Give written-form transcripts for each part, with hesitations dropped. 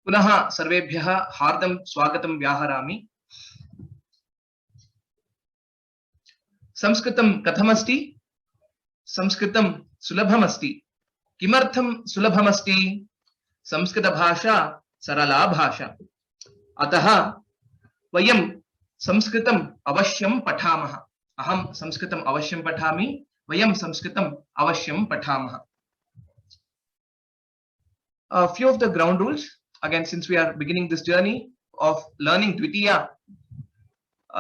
पुनः सर्वेभ्यः हार्दं स्वागतं व्याहरामि। संस्कृतं कथमस्ति? संस्कृतं सुलभमस्ति। किमर्थं सुलभमस्ति? संस्कृतभाषा सरला भाषा। अतः वयं संस्कृतम् अवश्यं पठामः। अहं संस्कृतम् अवश्यं पठामि। वयं संस्कृतम् अवश्यं पठामः। A few of the ground rules. Again, since we are beginning this journey of learning Dvitiya,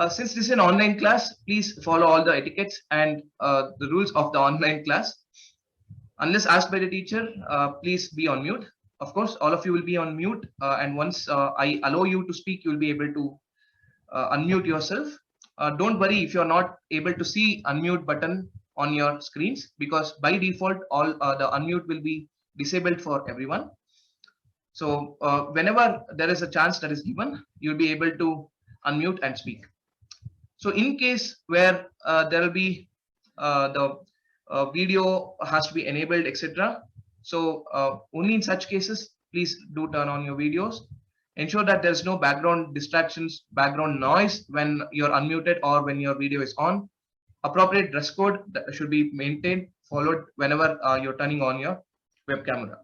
since this is an online class, please follow all the etiquettes and the rules of the online class. Unless asked by the teacher, please be on mute. Of course, all of you will be on mute, and once I allow you to speak, you will be able to unmute yourself. Don't worry if you're not able to see unmute button on your screens, because by default, all the unmute will be disabled for everyone. So whenever there is a chance that is given, you'll be able to unmute and speak. So in case where there will be the video has to be enabled, etc. So only in such cases, please do turn on your videos. Ensure that there's no background distractions, background noise when you're unmuted or when your video is on. Appropriate dress code that should be maintained, followed whenever you're turning on your web camera.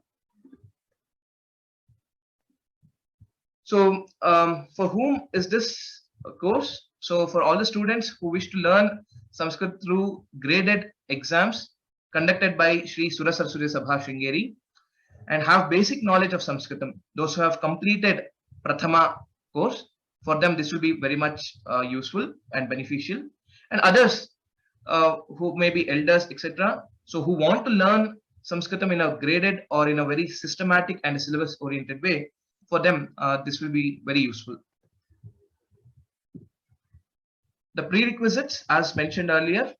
So for whom is this course? So for all the students who wish to learn Sanskrit through graded exams conducted by Sri Sura Saraswati Sabha Sringeri and have basic knowledge of Sanskritam, those who have completed Prathama course, for them this will be very much useful and beneficial. And others who may be elders, etc. So who want to learn Sanskritam in a graded or in a very systematic and syllabus oriented way, for them this will be very useful. The prerequisites as mentioned earlier,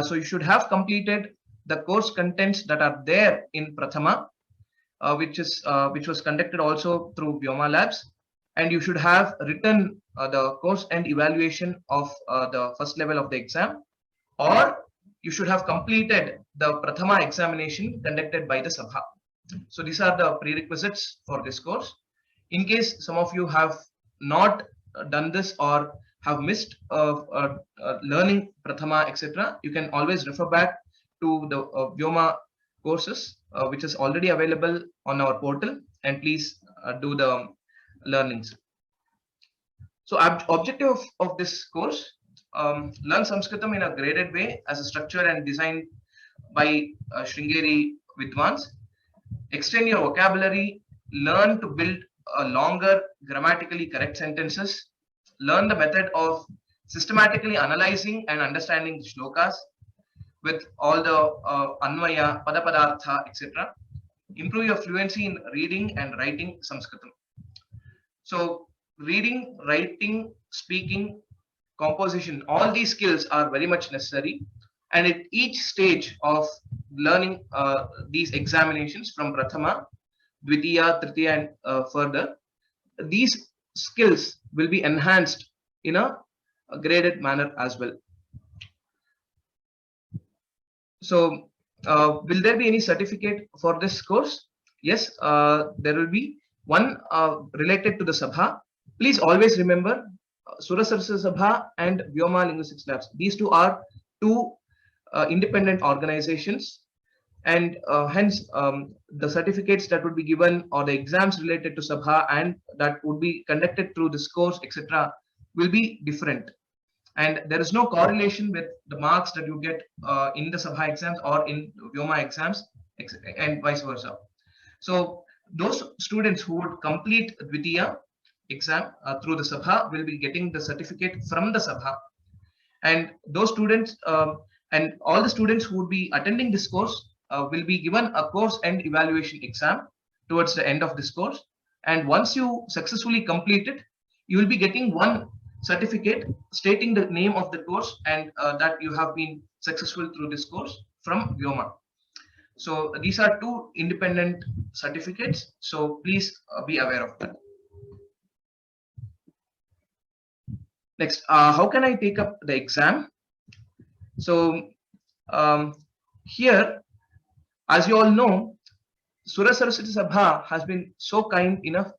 so you should have completed the course contents that are there in Prathama, which was conducted also through Vyoma Labs, and you should have written the course and evaluation of the first level of the exam, or you should have completed the Prathama examination conducted by the Sabha. So these are the prerequisites for this course. In case some of you have not done this or have missed learning Prathama, etc., you can always refer back to the Vyoma courses, which is already available on our portal, and please do the learnings. So objective of this course, learn Sanskritam in a graded way as a structure and designed by Sringeri Vidwans. Extend your vocabulary, learn to build longer grammatically correct sentences, learn the method of systematically analyzing and understanding the shlokas with all the Anvaya, Padapadartha, etc. Improve your fluency in reading and writing Sanskritam. So reading, writing, speaking, composition, all these skills are very much necessary. And at each stage of learning these examinations from Prathama, Dvitiya, Tritiya, and further, these skills will be enhanced in a graded manner as well. So will there be any certificate for this course? Yes, there will be one related to the Sabha. Please always remember Sura Saraswati Sabha and Vyoma Linguistics Labs. These two are two independent organizations, and hence the certificates that would be given or the exams related to Sabha and that would be conducted through this course, etc., will be different. And there is no correlation with the marks that you get in the Sabha exams or in Vyoma exams, and vice versa. So those students who would complete Dvitiya exam through the Sabha will be getting the certificate from the Sabha. And those students and all the students who would be attending this course will be given a course and evaluation exam towards the end of this course. And once you successfully complete it, you will be getting one certificate stating the name of the course and that you have been successful through this course from Vyoma. So these are two independent certificates. So please be aware of that. Next, how can I take up the exam? So here, as you all know, Sura Saraswati Sabha has been so kind enough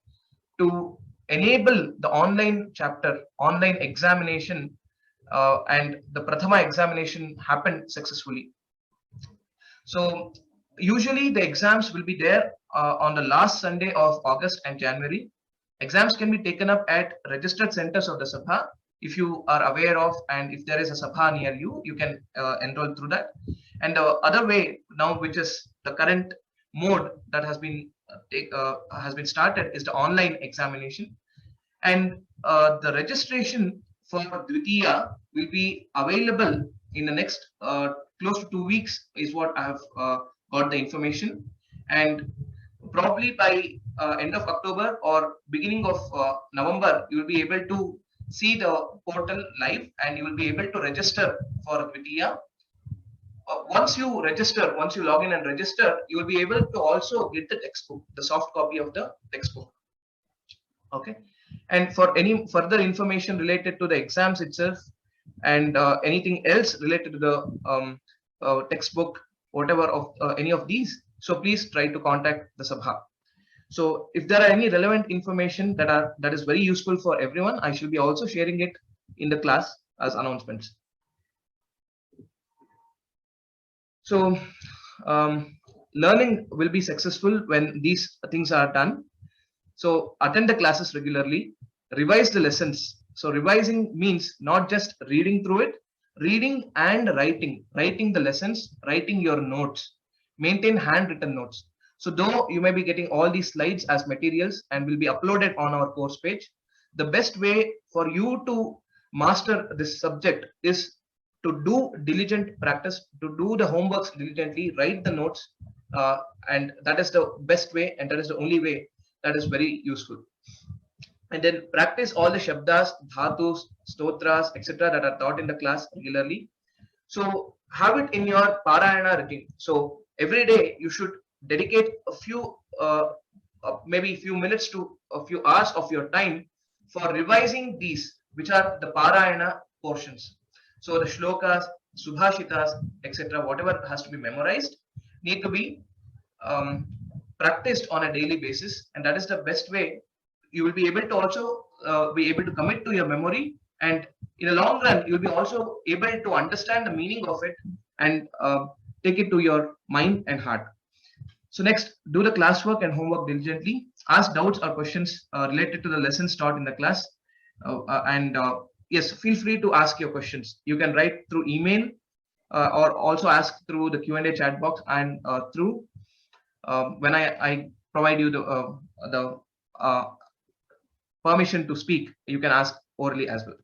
to enable the online chapter, online examination, and the Prathama examination happened successfully. So usually the exams will be there on the last Sunday of August and January. Exams can be taken up at registered centers of the Sabha. If you are aware of, and if there is a Sabha near you, you can enroll through that. And the other way now, which is the current mode that has been started, is the online examination. And the registration for Dvitiya will be available in the next close to 2 weeks, is what I have got the information. And probably by end of October or beginning of November, you will be able to see the portal live, and you will be able to register for Dvitiya. Once you register, once you log in and register, you will be able to also get the textbook, the soft copy of the textbook. Okay. And for any further information related to the exams itself, and anything else related to the textbook, whatever of any of these, so please try to contact the Sabha. So if there are any relevant information that is very useful for everyone, I shall be also sharing it in the class as announcements. So learning will be successful when these things are done. So attend the classes regularly, revise the lessons. So revising means not just reading through it, reading and writing the lessons, writing your notes, maintain handwritten notes. So though you may be getting all these slides as materials and will be uploaded on our course page, the best way for you to master this subject is to do diligent practice, to do the homeworks diligently, write the notes, and that is the best way, and that is the only way that is very useful. And then practice all the shabdas, dhatus, stotras, etc. that are taught in the class regularly. So have it in your parayana routine. So every day you should dedicate a few, maybe a few minutes to a few hours of your time for revising these, which are the parayana portions. So the shlokas, subhashitas, etc., whatever has to be memorized, need to be practiced on a daily basis, and that is the best way you will be able to also be able to commit to your memory, and in the long run you will be also able to understand the meaning of it and take it to your mind and heart. So next, do the classwork and homework diligently, ask doubts or questions related to the lessons taught in the class, and yes, feel free to ask your questions. You can write through email or also ask through the Q&A chat box, and through when I provide you the permission to speak, you can ask orally as well.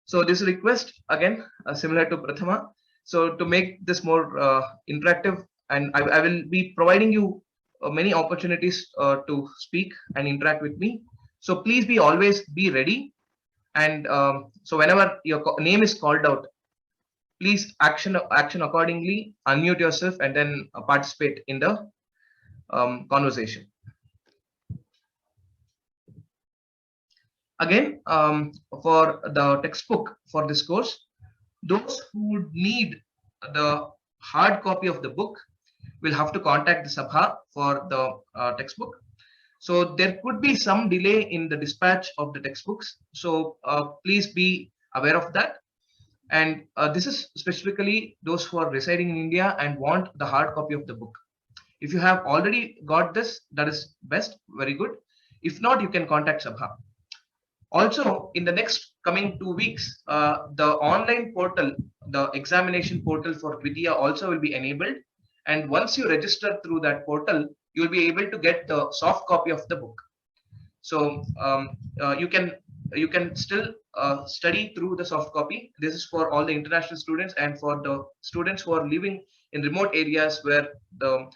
So this request again similar to Prathama. So to make this more interactive, and I will be providing you many opportunities to speak and interact with me. So please be always be ready, and so whenever your name is called out, please action accordingly, unmute yourself, and then participate in the conversation. Again, for the textbook for this course, those who would need the hard copy of the book will have to contact the Sabha for the textbook. So there could be some delay in the dispatch of the textbooks. So please be aware of that. And this is specifically those who are residing in India and want the hard copy of the book. If you have already got this, that is best, very good. If not, you can contact Sabha. Also, in the next coming 2 weeks, the online portal, the examination portal for Dvitiya also will be enabled. And once you register through that portal, you will be able to get the soft copy of the book. So you can still study through the soft copy. This is for all the international students and for the students who are living in remote areas where the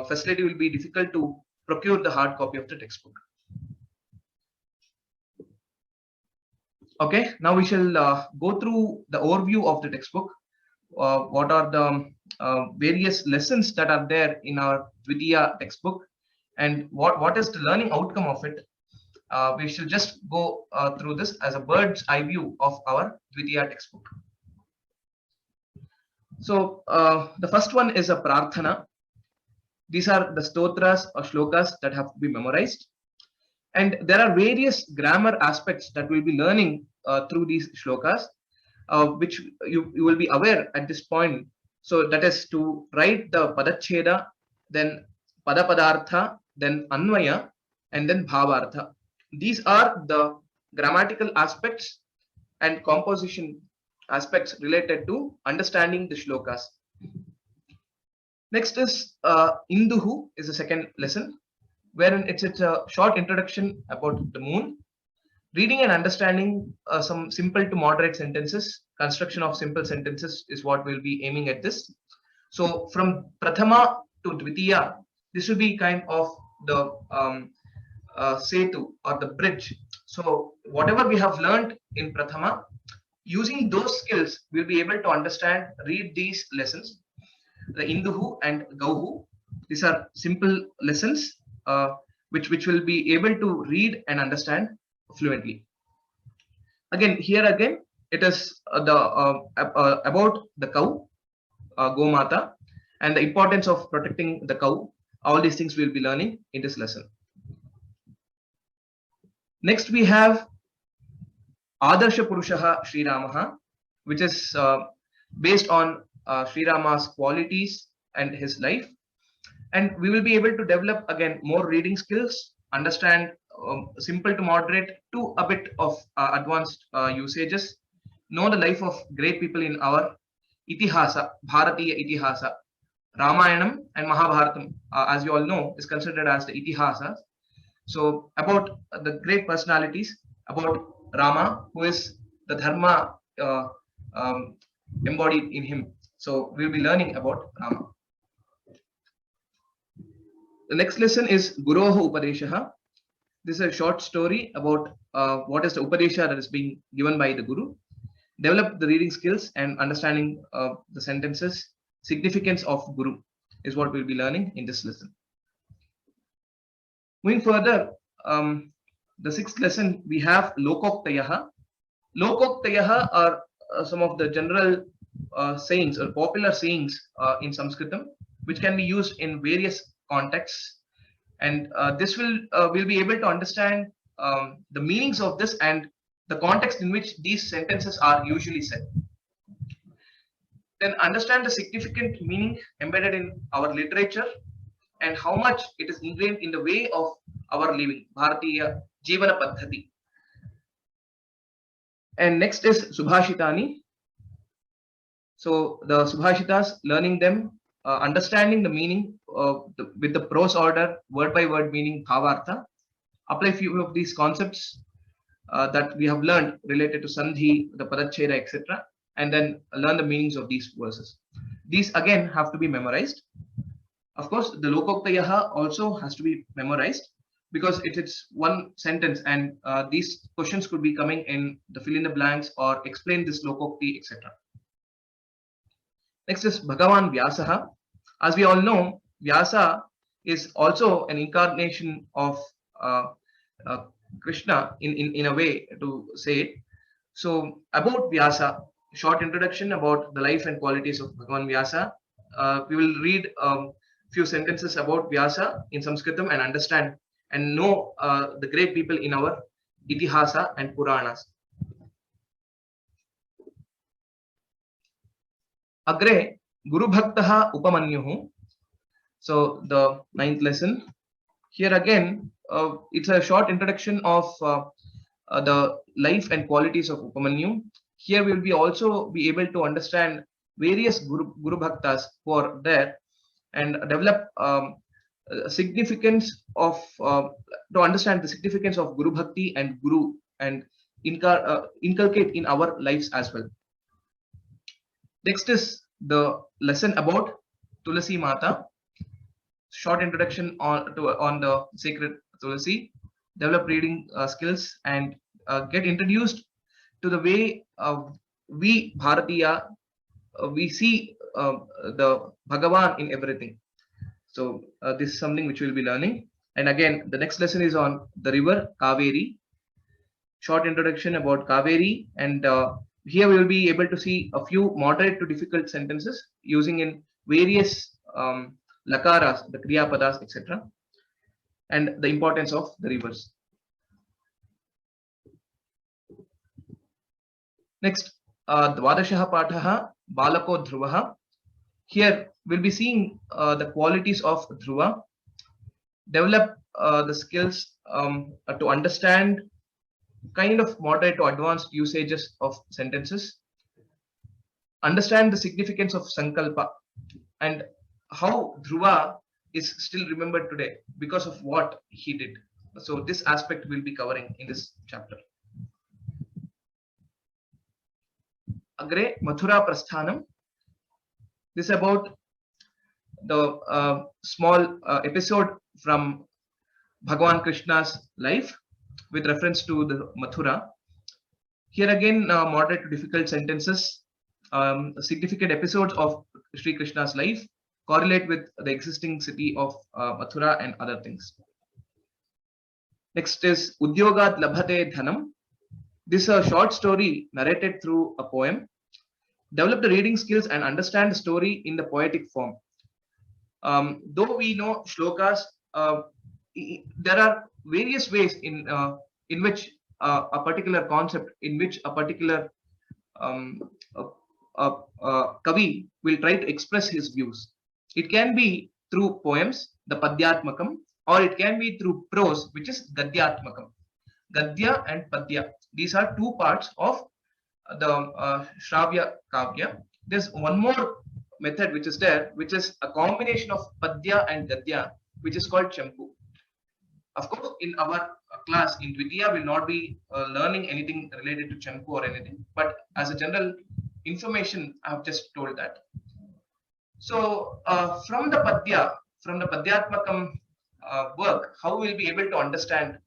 facility will be difficult to procure the hard copy of the textbook. Okay, now we shall go through the overview of the textbook. What are the various lessons that are there in our Dvitiya textbook, and what is the learning outcome of it? We shall just go through this as a bird's eye view of our Dvitiya textbook. So the first one is a prarthana. These are the stotras or shlokas that have to be memorized. And there are various grammar aspects that we'll be learning through these shlokas, which you will be aware at this point. So that is to write the padacheda, then padapadartha, then anvaya, and then bhavartha. These are the grammatical aspects and composition aspects related to understanding the shlokas. Next is Induhu is the second lesson, wherein it's a short introduction about the moon, reading and understanding some simple to moderate sentences. Construction of simple sentences is what we'll be aiming at this. So from Prathama to Dvitiya, this will be kind of the setu or the bridge. So whatever we have learned in Prathama, using those skills, we'll be able to understand, read these lessons, the Induhu and Gauhu. These are simple lessons which will be able to read and understand fluently. Again, it is about the cow, Gomata, and the importance of protecting the cow. All these things we'll be learning in this lesson. Next, we have Adarsha Purushaha Sri Ramaha, which is based on Sri Rama's qualities and his life. And we will be able to develop again more reading skills, understand simple to moderate to a bit of advanced usages, know the life of great people in our Itihasa, Bharatiya Itihasa. Ramayanam and Mahabharatam, as you all know, is considered as the Itihasas. So about the great personalities, about Rama, who is the Dharma embodied in him. So we'll be learning about Rama. The next lesson is Guroho Upadeshaha. This is a short story about what is the Upadesha that is being given by the Guru. Develop the reading skills and understanding the sentences. Significance of Guru is what we'll be learning in this lesson. Moving further, the sixth lesson, we have Lokoktayaha. Lokoktayaha are some of the general sayings or popular sayings in Sanskritam, which can be used in various contexts. And this we'll be able to understand the meanings of this and the context in which these sentences are usually said. Then understand the significant meaning embedded in our literature and how much it is ingrained in the way of our living, Bharatiya Jivana Paddhati. And next is Subhashitani. So the Subhashitas, learning them, understanding the meaning with the prose order, word by word meaning, Bhavartha. Apply few of these concepts that we have learned related to Sandhi, the Padacheda, etc. And then learn the meanings of these verses. These again have to be memorized. Of course, the Lokoktayaha also has to be memorized because it's one sentence and these questions could be coming in the fill in the blanks or explain this Lokokti, etc. Next is Bhagavan Vyasaha. As we all know, Vyasa is also an incarnation of Krishna in a way to say it. So about Vyasa, short introduction about the life and qualities of Bhagavan Vyasa. We will read few sentences about Vyasa in Sanskritam and understand and know the great people in our Itihasa and Puranas. Agre Guru Bhaktaha Upamanyuhu. So the ninth lesson. Here again, it's a short introduction of the life and qualities of Upamanyu. Here we will be also be able to understand various Guru Bhaktas who are there and develop significance of to understand the significance of Guru Bhakti and Guru and inculcate in our lives as well. Next is the lesson about Tulasi Mata. Short introduction on the sacred Tulasi. Develop reading skills and get introduced to the way we Bharatiya we see the Bhagavan in everything. So this is something which we'll be learning. And again, the next lesson is on the river Kaveri. Short introduction about Kaveri, and here we will be able to see a few moderate to difficult sentences using in various lakaras, the kriya padas, etc. and the importance of the rivers. Next, Dvadashaha Pathaha Balako Dhruvaha. Here we'll be seeing the qualities of Dhruva, develop the skills to understand kind of moderate to advanced usages of sentences, understand the significance of Sankalpa, and how Dhruva is still remembered today because of what he did. So this aspect we'll be covering in this chapter. Agre Mathura Prasthanam. This is about the small episode from Bhagavan Krishna's life with reference to the Mathura. Here again, moderate to difficult sentences, significant episodes of Sri Krishna's life correlate with the existing city of Mathura and other things. Next is Udyogat Labhate Dhanam. This is a short story narrated through a poem. Develop the reading skills and understand the story in the poetic form. Though we know shlokas, there are various ways in which a particular concept, in which a particular kavi will try to express his views. It can be through poems, the Padyatmakam, or it can be through prose, which is Gadyatmakam. Gadya and Padya. These are two parts of the Shravya Kavya. There's one more method which is there, which is a combination of Padya and Gadya, which is called Champu. Of course, in our class in Dvitiya, we'll not be learning anything related to Champu or anything, but as a general information, I have just told that. So from the Padya, from the Padyatmakam work, how we'll be able to understand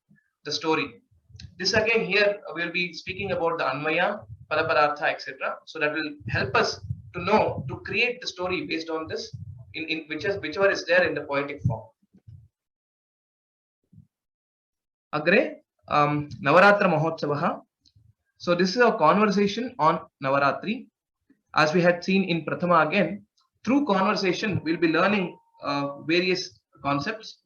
the story. This again here we'll be speaking about the Anvaya, Padapadartha, etc. So that will help us to know to create the story based on this, in whichever is there in the poetic form. Agre Navaratra Mahotsavaha. So this is a conversation on Navaratri. As we had seen in Prathama again, through conversation we'll be learning various concepts.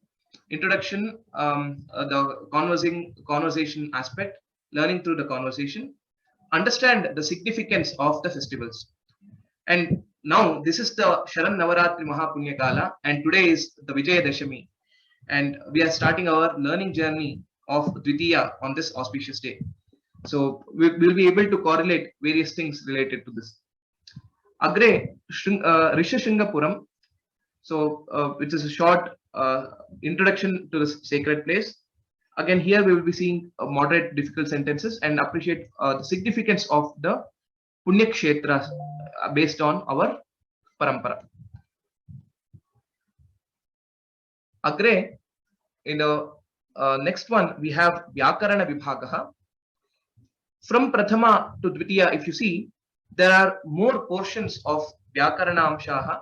Introduction, the conversation aspect, learning through the conversation, understand the significance of the festivals. And now this is the Sharan Navaratri Mahapunyakala, and today is the Vijayadashami, and we are starting our learning journey of Dvitiya on this auspicious day. So we will be able to correlate various things related to this. Agre Rishashingapuram, so which is a short introduction to the sacred place. Again, here we will be seeing moderate difficult sentences and appreciate the significance of the Punya Kshetras based on our parampara. Agre, in the next one, we have Vyakarana Vibhagaha. From Prathama to Dvitiya, if you see, there are more portions of Vyakarana Amshaha,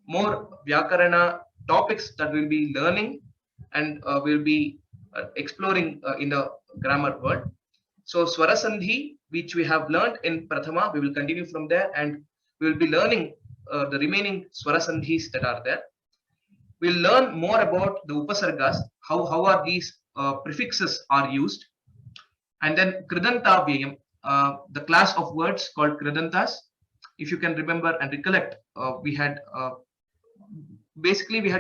more Vyakarana topics that we'll be learning and we'll be exploring in the grammar world. So Swarasandhi, which we have learned in Prathama, we will continue from there, and we will be learning the remaining Swarasandhis that are there. We'll learn more about the Upasargas, how are these prefixes are used, and then Kridanta Vyayam, the class of words called Kridantas. If you can remember and recollect, we had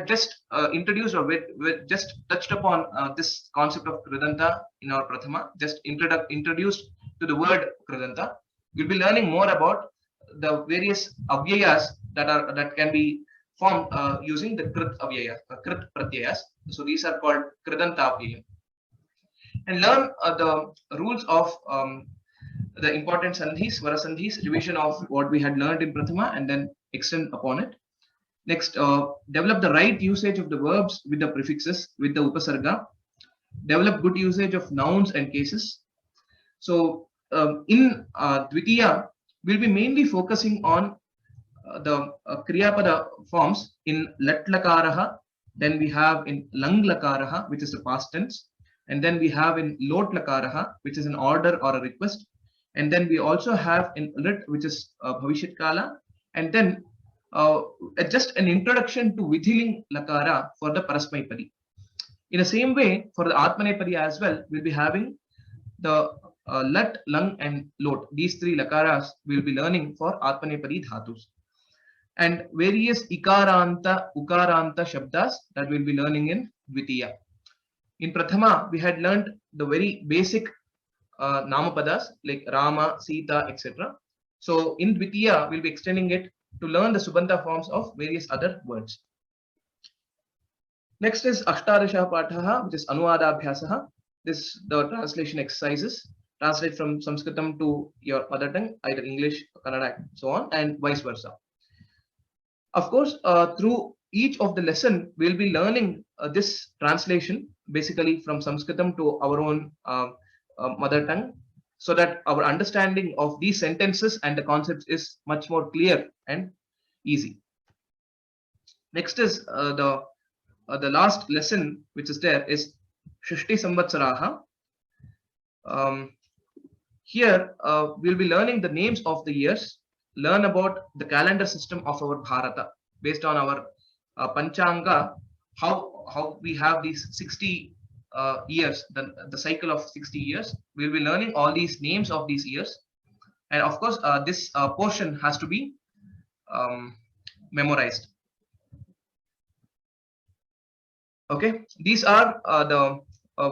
just introduced, or we just touched upon this concept of Kridanta in our Prathama, just introduced to the word Kridanta. We'll be learning more about the various avyayas that can be formed using the Krit avyaya, Krit pratyayas. So these are called Kridanta Avyayam. And learn the rules of the important sandhis, Swarasandhis, revision of what we had learned in Prathama, and then extend upon it. Next, develop the right usage of the verbs with the prefixes, with the upasarga. Develop good usage of nouns and cases. So in Dvitiya, we'll be mainly focusing on the Kriyapada forms in Lat Lakaraha, then we have in Lang Lakaraha, which is the past tense, and then we have in Lot Lakaraha, which is an order or a request, and then we also have in Lit, which is Bhavishyat Kala, and then just an introduction to Vidhiling Lakara for the Parasmaipadi. In the same way, for the Atmanepadi as well, we'll be having the lat, lung, and lot. These three lakaras we'll be learning for Atmanepadi dhatus. And various ikaranta, ukaranta shabdas that we'll be learning in Dvitiya. In Prathama, we had learned the very basic namapadas like Rama, Sita, etc. So in Dvitiya, we'll be extending it to learn the Subanta forms of various other words. Next is Ashtadasha Pathaha, which is Anuvada Abhyasaha. This the translation exercises. Translate from Sanskritam to your mother tongue, either English, Kannada, so on, and vice versa. Of course, through each of the lesson, we'll be learning this translation basically from Sanskritam to our own mother tongue, so that our understanding of these sentences and the concepts is much more clear and easy. Next is the last lesson which is there is Shishti Samvatsaraha. Here we'll be learning the names of the years, learn about the calendar system of our Bharata based on our Panchanga, how we have these 60 years, the cycle of 60 years. We'll be learning all these names of these years, and of course this portion has to be memorized. Okay, these are the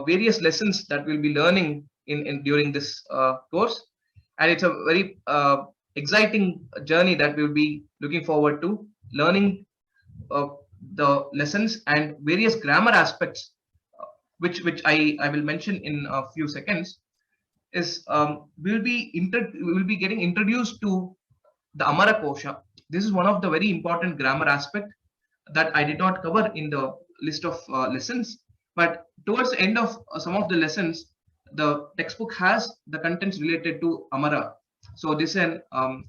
various lessons that we'll be learning in during this course, and it's a very exciting journey that we'll be looking forward to, learning the lessons and various grammar aspects, which I will mention in a few seconds. Is we'll be getting introduced to the Amara Kosha. This is one of the very important grammar aspect that I did not cover in the list of lessons, but towards the end of some of the lessons, the textbook has the contents related to Amara. So this is an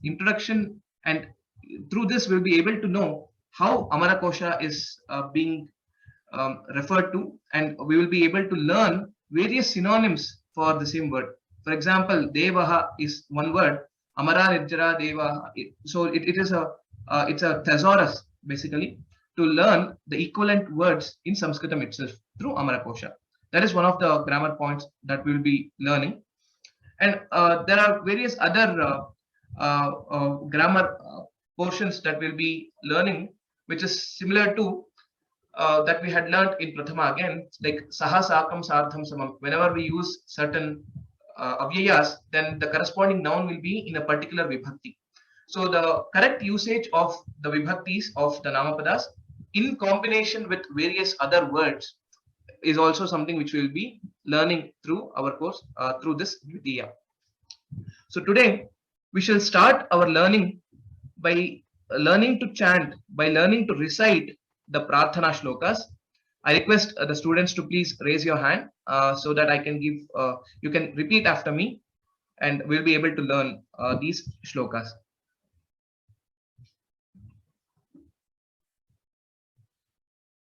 introduction, and through this we'll be able to know how Amara Kosha is being referred to, and we will be able to learn various synonyms for the same word. For example, Devaha is one word, Amara Nirjara Devaha. So it is it's a thesaurus basically to learn the equivalent words in Sanskritam itself through Amara Kosha. That is one of the grammar points that we will be learning. And there are various other grammar portions that we'll be learning, which is similar to that we had learned in Prathama again, like Saha, Sakam, Sardham, Samam. Whenever we use certain avyayas, then the corresponding noun will be in a particular vibhakti. So the correct usage of the vibhaktis of the namapadas in combination with various other words is also something which we will be learning through our course, through this Dvitiya. So today we shall start our learning by learning to chant, by learning to recite the Prarthana shlokas. I request the students to please raise your hand so that I can give, you can repeat after me, and we'll be able to learn these shlokas.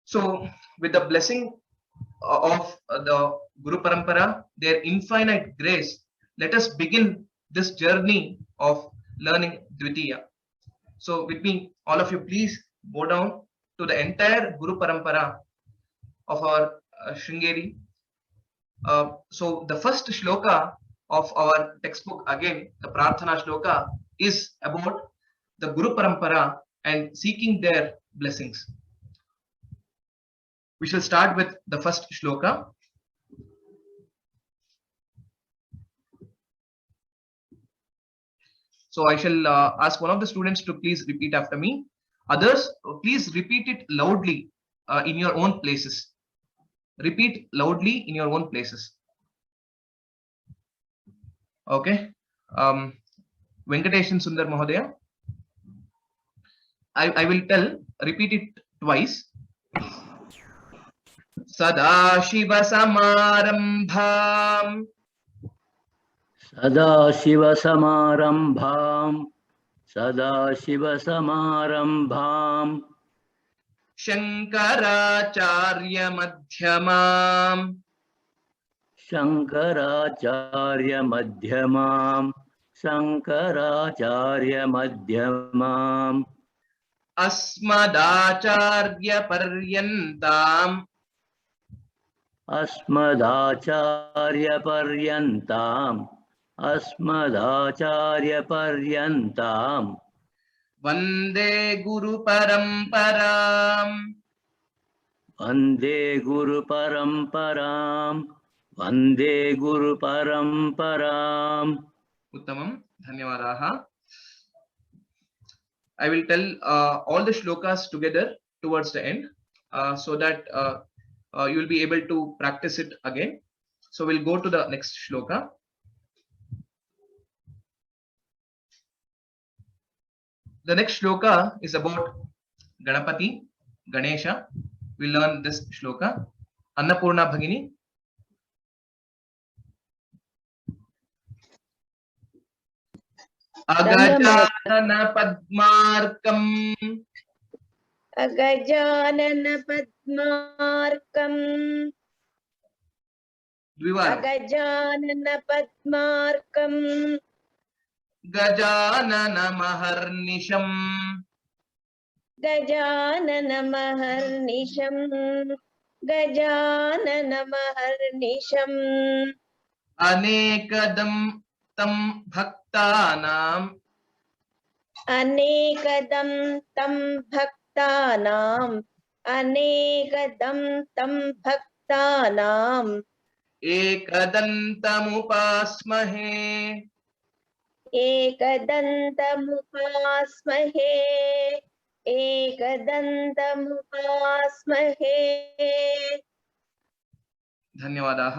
So with the blessing of the Guru Parampara, their infinite grace, let us begin this journey of learning Dvitiya. So with me, all of you, please go down to the entire Guru Parampara of our Sringeri. So the first shloka of our textbook, again, the Prarthana shloka, is about the Guru Parampara and seeking their blessings. We shall start with the first shloka. So I shall ask one of the students to please repeat after me. Others, please repeat it loudly in your own places. Repeat loudly in your own places. Okay. Venkateshan Sundar Mahodaya. I will tell, repeat it twice. Sadashiva Samarambham. Sadashiva Samarambham. Sadashiva Samarambham. Shankaracharya Madhyamam. Shankaracharya Madhyamam. Shankaracharya Madhyamam. Asmadacharya Paryantam. Asmadacharya Paryantam. अस्मदाचार्यपर्यन्ताम् वन्दे गुरुपरम्पराम् वन्दे गुरुपरम्पराम् वन्दे गुरुपरम्पराम् उत्तमं धन्यवादाः I will tell all the shlokas together towards the end so that you will be able to practice it again. So we'll go to the next shloka. The next shloka is about Ganapati, Ganesha. We'll learn this shloka. Annapurna Bhagini. Agajana Padmarkam. अगजानन पद्मार्कम् Dvivar. अगजानन पद्मार्कम् Gajanana Maharnisham. Gajanan महर्निशम् Gajanan महर्निशम् Anekadam tam bhaktanam. अनेकदं तं भक्तानाम् अनेकदं तं भक्तानाम् Ekadantamupasmahe. एकदन्तमुपास्महे एकदन्तमुपास्महे धन्यवादाः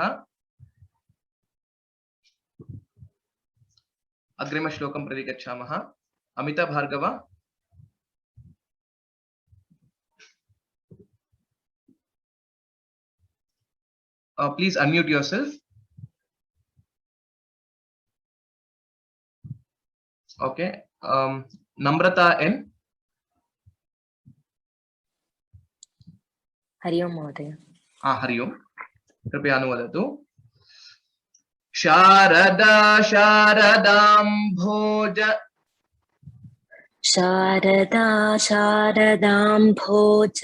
अग्रिमश्लोकं प्रति गच्छामः Amita Bhargava please unmute yourself. Okay. Namrata N. Hari ओम महोदय हरि ओम कृपया अनुवदतु शारदा शारदाम्भोज शारदा शारदाम्भोज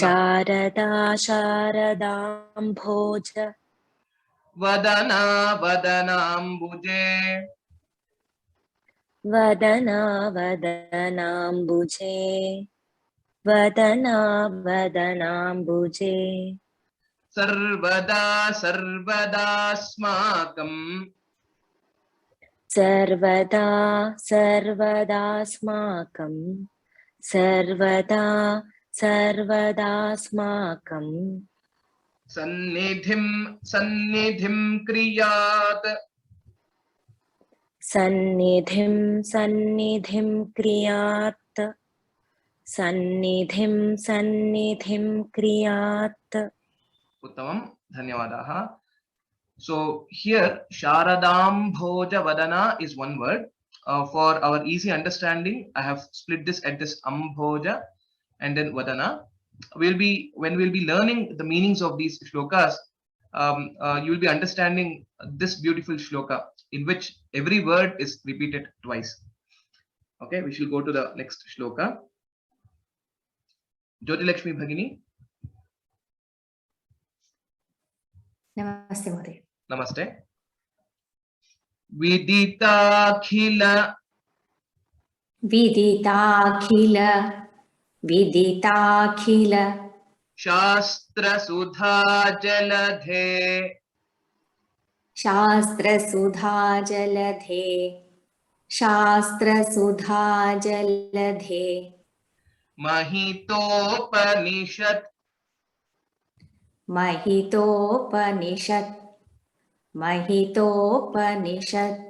शारदा शारदाम्भोज वदना वदनाम्बुजे वदना वदनाम्बुजे वदना वदनाम्बुजे सर्वदा सर्वदास्माकं सर्वदा सर्वदास्माकं सर्वदा सर्वदास्माकं सन्निधिं सन्निधिं क्रियात् सन्निधिं सन्निधिं क्रियात् सन्निधिं सन्निधिं क्रियात् उत्तमं धन्यवादाः. So here Sharadam Bhoja Vadana is one word. For our easy understanding, I have split this at this Ambhoja and then Vadana. When we'll be learning the meanings of these shlokas, you will be understanding this beautiful shloka in which every word is repeated twice. Okay, we shall go to the next shloka. Jyoti Lakshmi Bhagini. नमस्ते महोदय Namaste. विदिताखिल विदिताखिल विदिताखिल शास्त्रसुधा जलधे शास्त्रसुधा जलधे शास्त्रसुधा जलधे महितोपनिषत् महितोपनिषत् महितोपनिषत्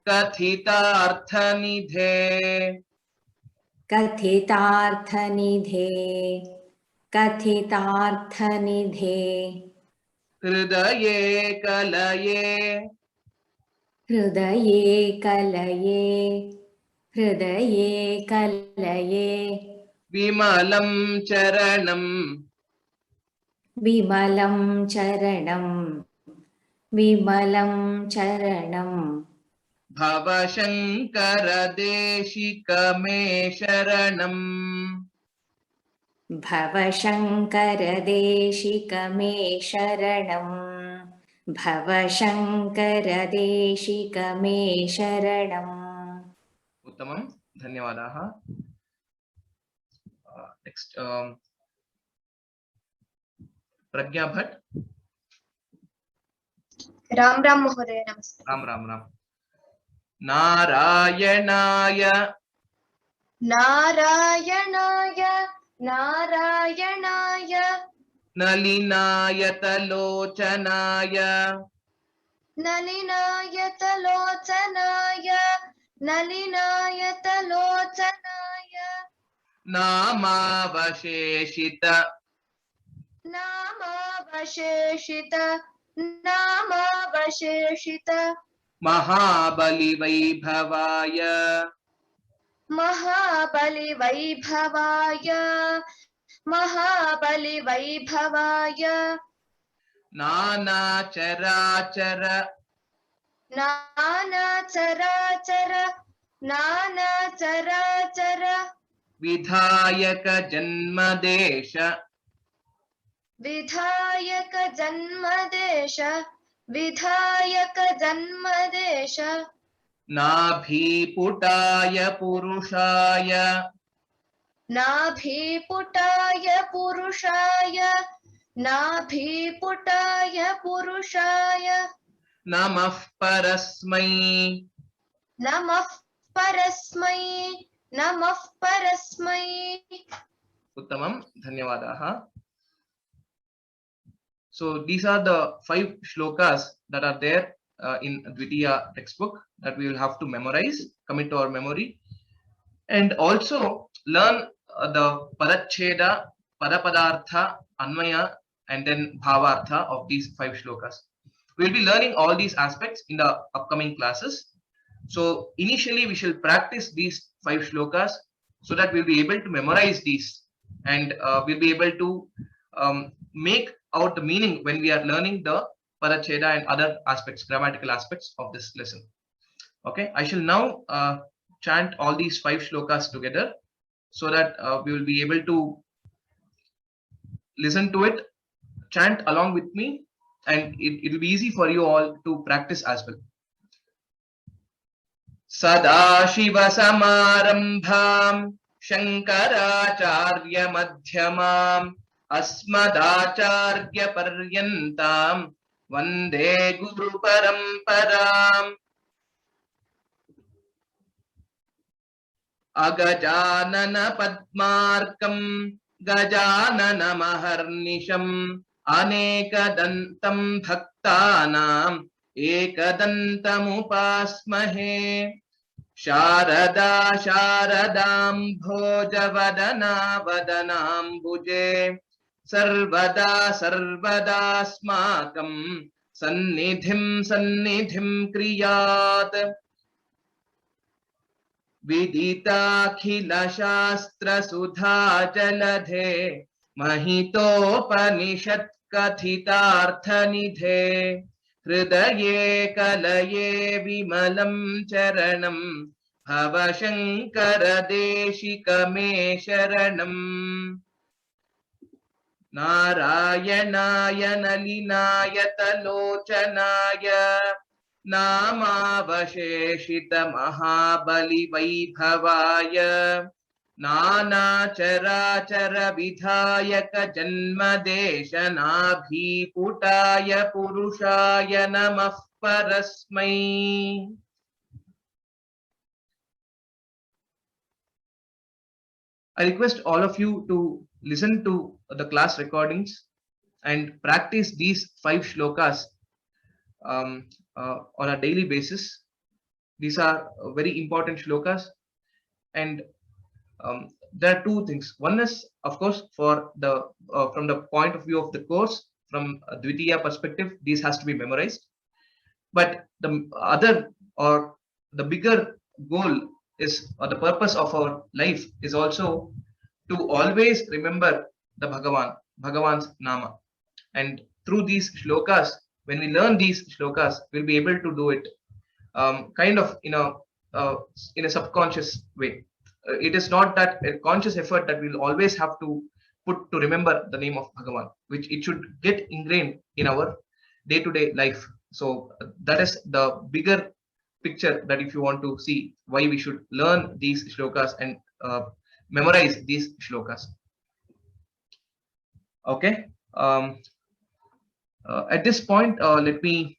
कथितार्थनिधे कथितार्थनिधे कथितार्थनिधे हृदये कलये हृदये कलये हृदये कलये विमलं चरणं विमलं चरणं विमलं चरणं भवशङ्करदेशिक मे शरणम् भवशङ्करदेशिक मे शरणं भवशङ्कर देशिक मे शरणम्। उत्तमं, धन्यवादाः। नेक्स्ट प्रज्ञा भट्ट। राम राम महोदय, नमस्ते। राम राम राम। नारायणाय नारायणाय नारायणाय नलिनायतलोचनाय नलिनायतलोचनाय नलिनायतलोचनाय नामावशेषित नामावशेषित महाबलिवैभवाय महाबलिवैभवाय नानाचराचर नानाचराचर विधायक जन्मदेश विधायक जन्मदेश नाभिपुटाय पुरुषाय नाभिपुटाय पुरुषाय नमः परस्मै नमः परस्मै। उत्तमं, धन्यवादाः। So these are the 5 shlokas that are there in Dvitiya textbook that we will have to memorize, commit to our memory, and also learn the Padacheda, Padapadartha, Anvaya, and then Bhavartha of these 5 shlokas. We will be learning all these aspects in the upcoming classes. So initially we shall practice these 5 shlokas so that we'll be able to memorize these, and we'll be able to make out the meaning when we are learning the Paracheda and other aspects, grammatical aspects of this lesson. Okay, I shall now chant all these 5 shlokas together so that we will be able to listen to it, chant along with me, and it will be easy for you all to practice as well. Sadashiva samarambham Shankaracharya madhyamam अस्मदाचार्य पर्यन्तां वन्दे गुरु परम्पराम्। अगजानन पद्मार्कं गजाननमहर्निशम् अनेकदन्तं भक्तानाम् एकदन्तमुपास्महे। शारदा शारदाम्भोजवदना वदनाम्बुजे सर्वदा सर्वदास्माकं सन्निधिं क्रियात्। विदिताखिलशास्त्रसुधा जलधे महितोपनिषत्कथितार्थनिधे हृदये कलये विमलं चरणं भवशङ्कर देशिक मे शरणम्। नारायणाय नलिनायतलोचनाय नामावशेषित महाबलिवैभवाय नानाचराचर विधायक जन्मदेश नाभिपुटाय पुरुषाय नमः परस्मै। I request all of you to listen to the class recordings and practice these 5 shlokas on a daily basis. These are very important shlokas, and there are 2 things. One is, of course, for the from the point of view of the course, from a Dvitiya perspective, these has to be memorized. But the other, or the bigger goal is, or the purpose of our life is also to always remember the Bhagavan's Nama. And through these shlokas, when we learn these shlokas, we'll be able to do it kind of in a subconscious way. It is not that a conscious effort that we'll always have to put to remember the name of Bhagavan, which it should get ingrained in our day-to-day life. So that is the bigger picture, that if you want to see why we should learn these shlokas and memorize these shlokas. Okay. At this point, let me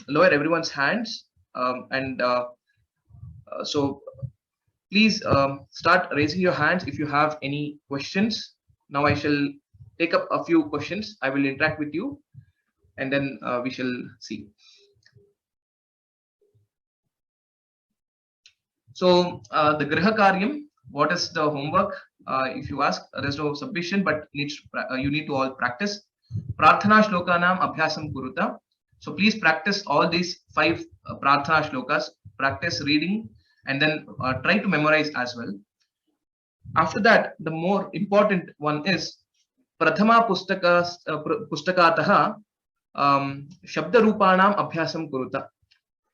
lower everyone's hands, so please start raising your hands if you have any questions. Now I shall take up a few questions. I will interact with you, and then we shall see. So the Griha Karyam, what is the homework? If you ask, there's no submission, but you need to all practice. Prarthana Shlokanam Abhyasam Kuruta. So please practice all these 5 Prarthana Shlokas, practice reading, and then try to memorize as well. After that, the more important one is Prathama Pustakataha Shabda Rupanam Abhyasam Kuruta.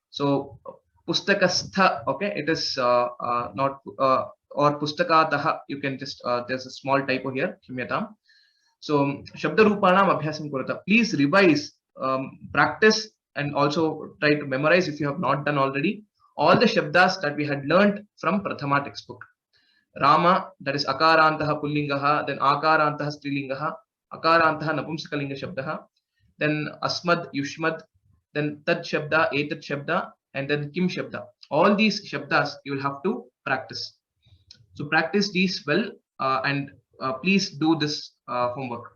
So Pustakastha, okay, it is not or Pustakataha, you can just there's a small typo here, Shimyatam. So Shabda Rupanam Abhyasam Kuruta. Please revise, practice, and also try to memorize if you have not done already all the Shabdas that we had learned from Prathama textbook. Rama, that is Akarantaha Pullingaha, then Akarantaha Strilingaha, Akarantaha Napumsakalinga Shabdaha, then Asmad Yushmad, then Tad Shabda, Etat Shabda, and then Kim Shabda. All these Shabdas you will have to practice. So practice these well, and please do this homework.